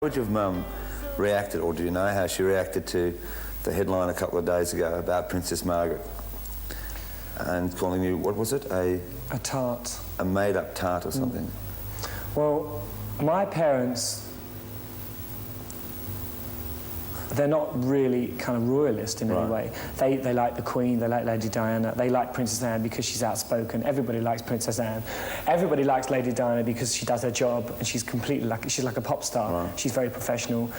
Would your mum reacted, or do you know how she reacted to the headline a couple of days ago about Princess Margaret and calling you, what was it, A tart. a made-up tart or something? Well, my parents, they're not really kind of royalist in any way. They like the Queen, they like Lady Diana, they like Princess Anne because she's outspoken. Everybody likes Princess Anne. Everybody likes Lady Diana because she does her job and she's completely like, she's like a pop star. Right. She's very professional.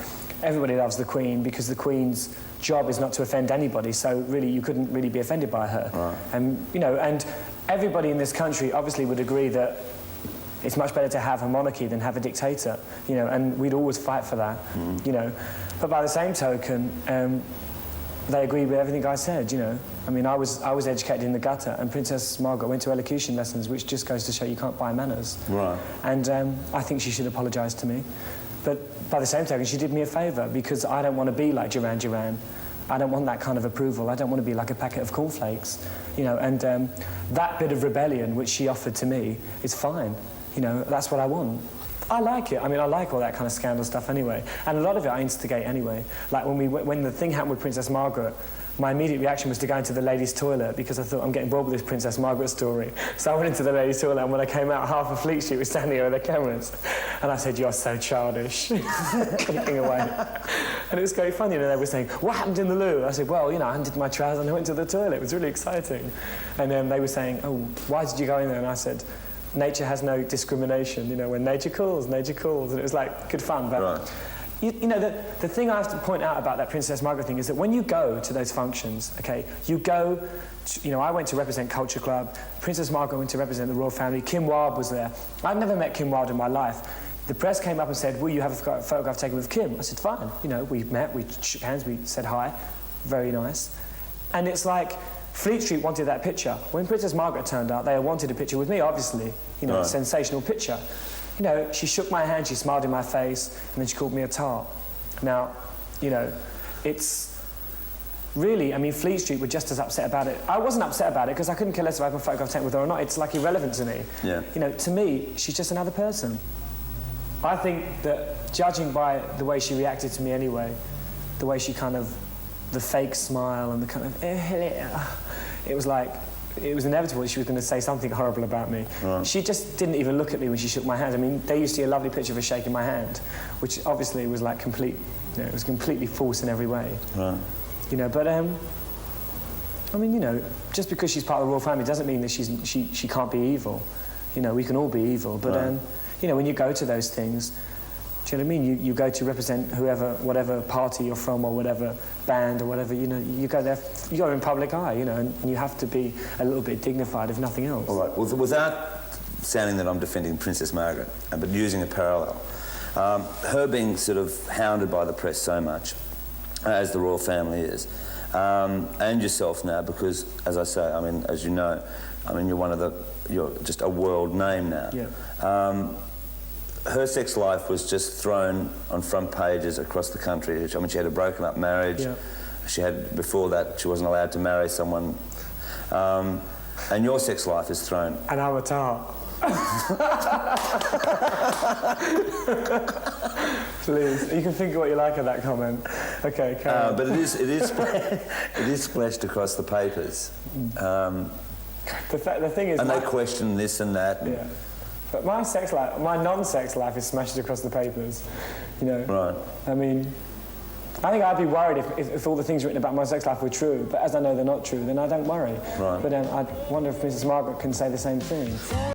Everybody loves the Queen because the Queen's job is not to offend anybody, so really you couldn't really be offended by her. Right. And, you know, and everybody in this country obviously would agree that it's much better to have a monarchy than have a dictator, you know, and we'd always fight for that, you know. But by the same token, they agreed with everything I said, you know. I mean, I was educated in the gutter, and Princess Margaret went to elocution lessons, which just goes to show you can't buy manners. Right. And I think she should apologise to me. But by the same token, she did me a favour, because I don't want to be like Duran Duran. I don't want that kind of approval. I don't want to be like a packet of cornflakes, you know. And that bit of rebellion which she offered to me is fine. You know, that's what I want. I like it. I mean, I like all that kind of scandal stuff anyway. And a lot of it I instigate anyway. Like when the thing happened with Princess Margaret, my immediate reaction was to go into the ladies' toilet because I thought, I'm getting bored with this Princess Margaret story. So I went into the ladies' toilet, and when I came out, half of Fleet Street was standing there with their cameras. And I said, "You're so childish," looking away. And it was very funny, and they were saying, "What happened in the loo?" I said, "Well, you know, I undid my trousers and I went to the toilet." It was really exciting. And they were saying, "Oh, why did you go in there?" And I said, "Nature has no discrimination, you know, when nature calls, nature calls." And it was like good fun. But right. You know, the thing I have to point out about that Princess Margaret thing is that when you go to those functions, okay, you go to, you know, I went to represent Culture Club, Princess Margaret went to represent the royal family, Kim Wilde was there. I've never met Kim Wilde in my life. The press came up and said, "Will you have a photograph taken with Kim?" I said, "Fine." You know, we met, we shook hands, we said hi, very nice. And it's like, Fleet Street wanted that picture. When Princess Margaret turned out, they wanted a picture with me, obviously. You know, a sensational picture. You know, she shook my hand, she smiled in my face, and then she called me a tart. Now, you know, it's really, I mean, Fleet Street were just as upset about it. I wasn't upset about it because I couldn't care less if I have a photograph taken with her or not. It's like irrelevant to me. Yeah. You know, to me, she's just another person. I think that, judging by the way she reacted to me anyway, the way she kind of, the fake smile and the kind of, it was like, it was inevitable that she was going to say something horrible about me. Right. She just didn't even look at me when she shook my hand. I mean, they used to see a lovely picture of her shaking my hand, which obviously was like complete, you know, it was completely false in every way. Right. You know, but, I mean, you know, just because she's part of the royal family doesn't mean that she can't be evil. You know, we can all be evil, but, you know, when you go to those things, do you know what I mean? You go to represent whoever, whatever party you're from or whatever band or whatever, you know, you go there, you go in public eye, you know, and you have to be a little bit dignified, if nothing else. All right, well, without sounding that I'm defending Princess Margaret, but using a parallel, her being sort of hounded by the press so much, as the royal family is, and yourself now, because, as I say, I mean, as you know, I mean, you're just a world name now. Yeah. Her sex life was just thrown on front pages across the country. I mean, she had a broken up marriage. Yeah. She had, before that, she wasn't allowed to marry someone. And your sex life is thrown. And I'm a tart. Please, you can think of what you like of that comment. Okay, carry on. But it is splashed across the papers. The thing is... And they question this and that. Yeah. But my sex life, my non-sex life is smashed across the papers, you know. Right. I mean, I think I'd be worried if all the things written about my sex life were true, but as I know they're not true, then I don't worry. Right. But I wonder if Mrs. Margaret can say the same thing.